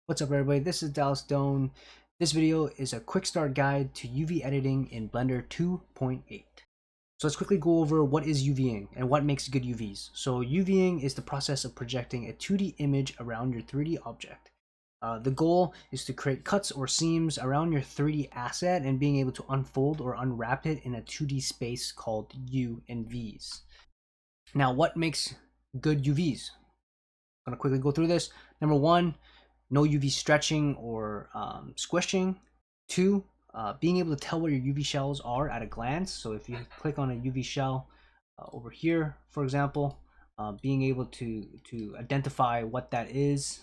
What's up everybody, this is Dallas Stone. This video is a quick start guide to UV editing in Blender 2.8. So let's quickly go over what is UVing and what makes good UVs. So UVing is the process of projecting a 2D image around your 3D object. The goal is to create cuts or seams around your 3D asset and being able to unfold or unwrap it in a 2D space called U and Vs. Now what makes good UVs? I'm going to quickly go through this. Number one, no UV stretching or squishing. Two, being able to tell where your UV shells are at a glance. So if you click on a UV shell over here, for example, being able to identify what that is.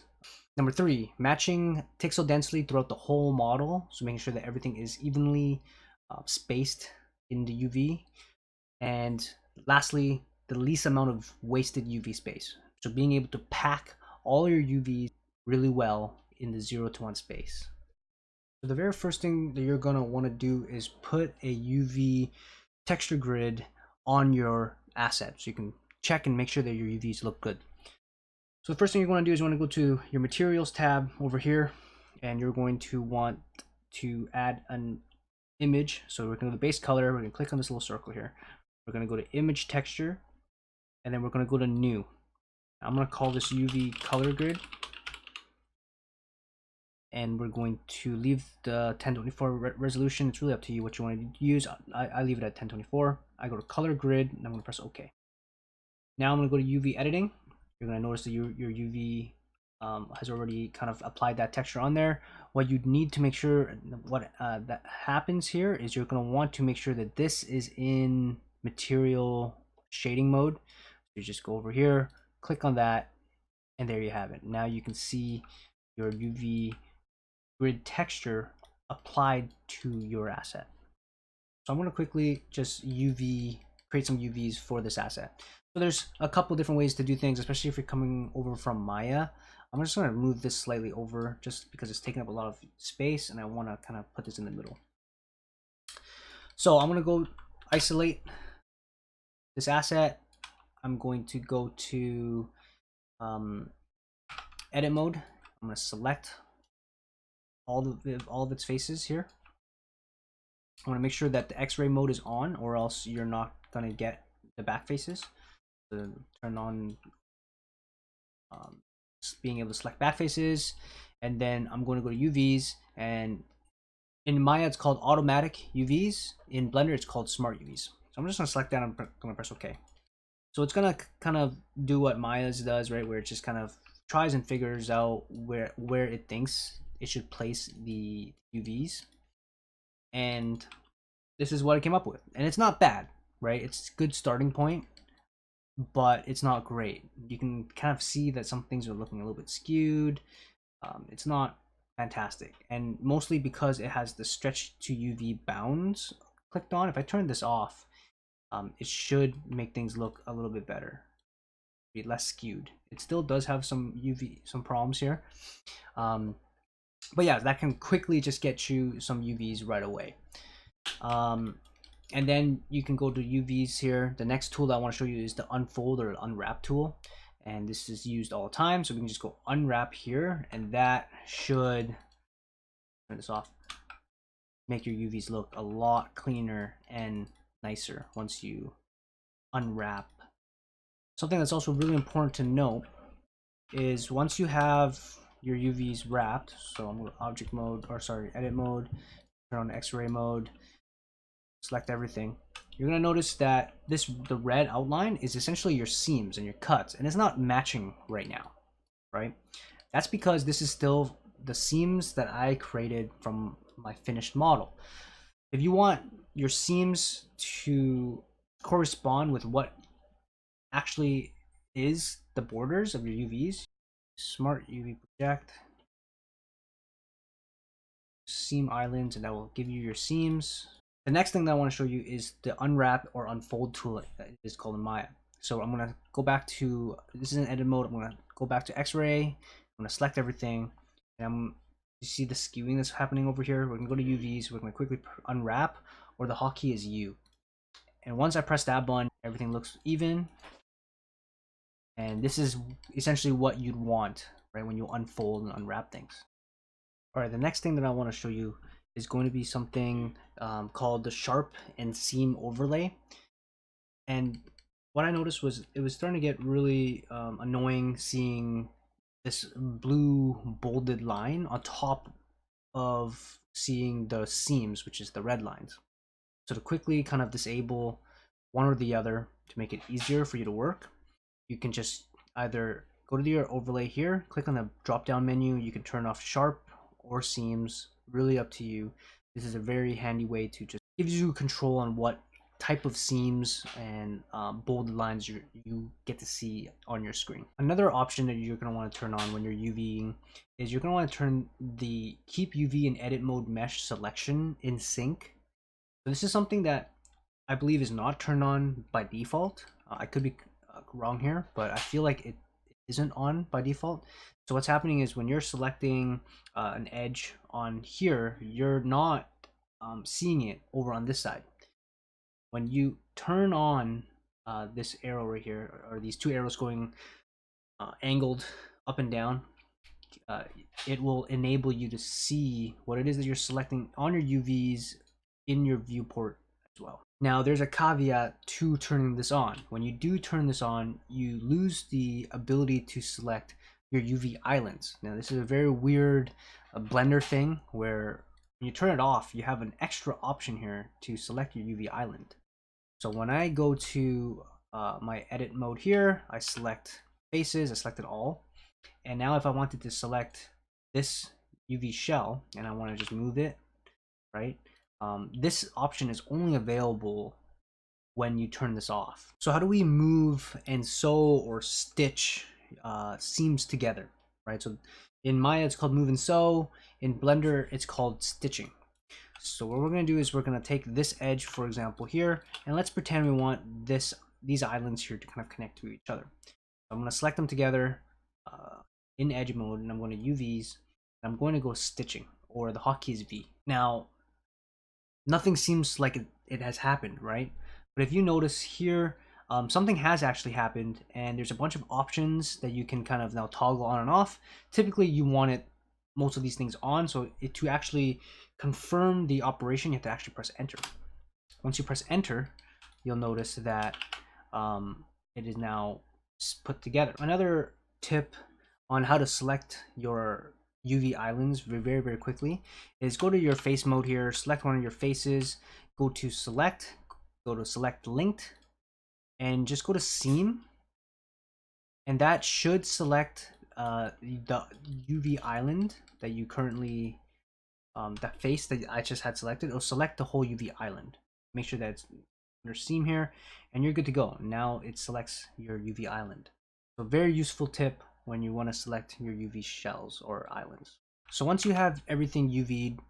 Number three, matching pixel density throughout the whole model. So making sure that everything is evenly spaced in the UV. And lastly, the least amount of wasted UV space. So being able to pack all your UVs really well in the 0 to 1 space. So the very first thing that you're going to want to do is put a UV texture grid on your asset so you can check and make sure that your UVs look good. So the first thing you want to do is you want to go to your materials tab over here, and you're going to want to add an image. So we're going to go to base color, we're going to click on this little circle here. We're going to go to image texture, and then we're going to go to new. I'm going to call this UV color grid, and we're going to leave the 1024 resolution. It's really up to you what you want to use. I leave it at 1024. I go to color grid, and I'm going to press OK. Now I'm going to go to UV editing. You're going to notice that your UV has already kind of applied that texture on there. What you need to make sure that happens here is you're going to want to make sure that this is in material shading mode. You just go over here, click on that, and there you have it. Now you can see your UV grid texture applied to your asset. So I'm going to quickly just create some UVs for this asset. So there's a couple different ways to do things, especially if you're coming over from Maya. I'm just going to move this slightly over just because it's taking up a lot of space, and I want to kind of put this in the middle. So I'm going to go isolate this asset. I'm going to go to edit mode. I'm going to select all of its faces here. I want to make sure that the X-ray mode is on, or else you're not going to get the back faces. So turn on being able to select back faces, and then I'm going to go to UVs, and in Maya it's called automatic UVs. In Blender it's called smart UVs. So I'm just going to select that. I'm going to press OK. So it's going to kind of do what Maya's does, right, where it just kind of tries and figures out where it thinks it should place the UVs, and this is what it came up with. And it's not bad, right? It's a good starting point, but it's not great. You can kind of see that some things are looking a little bit skewed. It's not fantastic, and mostly because it has the stretch to UV bounds clicked on. If I turn this off, it should make things look a little bit better, be less skewed. It still does have some problems here, but yeah, that can quickly just get you some UVs right away. And then you can go to UVs here. The next tool that I want to show you is the unfold or unwrap tool, and this is used all the time. So we can just go unwrap here, and that should, turn this off, make your UVs look a lot cleaner and nicer once you unwrap. Something that's also really important to note is once you have your UVs wrapped, so I'm going to object mode, or sorry, edit mode, turn on X-ray mode, select everything, you're going to notice that the red outline is essentially your seams and your cuts, and it's not matching right now, right? That's because this is still the seams that I created from my finished model. If you want your seams to correspond with what actually is the borders of your UVs, smart UV project seam islands, and that will give you your seams. The next thing that I want to show you is the unwrap or unfold tool. It is called in Maya. So I'm going to go back to, this is in edit mode. I'm going to go back to X-ray. I'm going to select everything, and you see the skewing that's happening over here. We're going to go to UVs. We're going to quickly unwrap, or the hotkey is U. And once I press that button, everything looks even. And this is essentially what you'd want, right, when you unfold and unwrap things. All right, the next thing that I want to show you is going to be something called the sharp and seam overlay. And what I noticed was it was starting to get really annoying seeing this blue bolded line on top of seeing the seams, which is the red lines. So to quickly kind of disable one or the other to make it easier for you to work, you can just either go to your overlay here, click on the drop down menu, you can turn off sharp or seams, really up to you. This is a very handy way to just gives you control on what type of seams and bold lines you get to see on your screen. Another option that you're going to want to turn on when you're UVing is you're going to want to turn the keep UV in edit mode mesh selection in sync. So this is something that I believe is not turned on by default. I could be wrong here, but I feel like it isn't on by default. So what's happening is when you're selecting an edge on here, you're not seeing it over on this side. When you turn on this arrow right here, or these two arrows going angled up and down, it will enable you to see what it is that you're selecting on your UVs in your viewport as well. Now there's a caveat to turning this on. When you do turn this on, you lose the ability to select your UV islands. Now this is a very weird Blender thing where when you turn it off, you have an extra option here to select your UV island. So when I go to my edit mode here, I select faces, I selected all. And now if I wanted to select this UV shell and I want to just move it, right? This option is only available when you turn this off. So how do we move and sew or stitch seams together, right? So in Maya, it's called move and sew. In Blender, it's called stitching. So what we're going to do is we're going to take this edge, for example, here, and let's pretend we want these islands here to kind of connect to each other. I'm going to select them together in edge mode, and I'm going to UVs, and I'm going to go stitching, or the hotkey is V. Now, nothing seems like it has happened, right? But if you notice here, something has actually happened, and there's a bunch of options that you can kind of now toggle on and off. Typically, you want most of these things on, so to actually confirm the operation, you have to actually press enter. Once you press enter, you'll notice that it is now put together. Another tip on how to select your UV islands very, very quickly is go to your face mode here, select one of your faces, go to select, go to select linked, and just go to seam, and that should select the UV island that you currently that face that I just had selected. It'll select the whole UV island. Make sure that it's under seam here, and you're good to go. Now it selects your UV island. So very useful tip when you want to select your UV shells or islands. So once you have everything UV'd,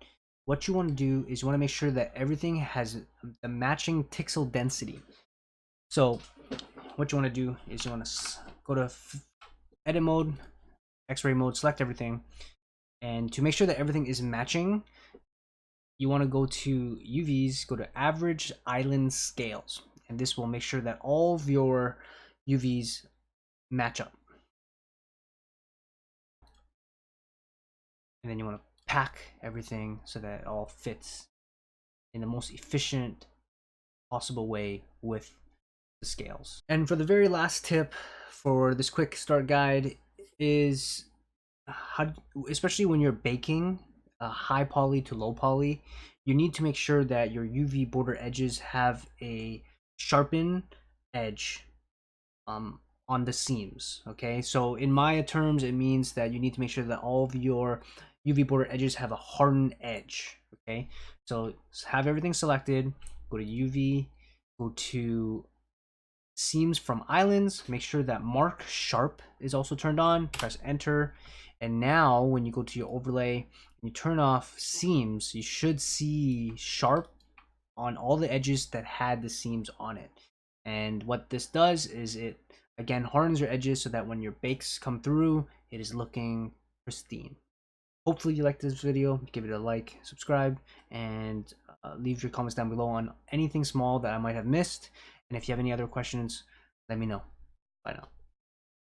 what you want to do is you want to make sure that everything has the matching pixel density. So what you want to do is you want to go to edit mode, X-ray mode, select everything, and to make sure that everything is matching, you want to go to UVs, go to average island scales, and this will make sure that all of your UVs match up. And then you want to pack everything so that it all fits in the most efficient possible way with the scales. And for the very last tip for this quick start guide is how, especially when you're baking high poly to low poly, you need to make sure that your UV border edges have a sharpened edge on the seams. Okay, so in Maya terms, it means that you need to make sure that all of your UV border edges have a hardened edge. Okay, so have everything selected, go to UV, go to seams from islands, make sure that mark sharp is also turned on, press enter, and now when you go to your overlay and you turn off seams, you should see sharp on all the edges that had the seams on it. And what this does is it again hardens your edges so that when your bakes come through, it is looking pristine. Hopefully you liked this video. Give it a like, subscribe, and leave your comments down below on anything small that I might have missed. And if you have any other questions, let me know. Bye now.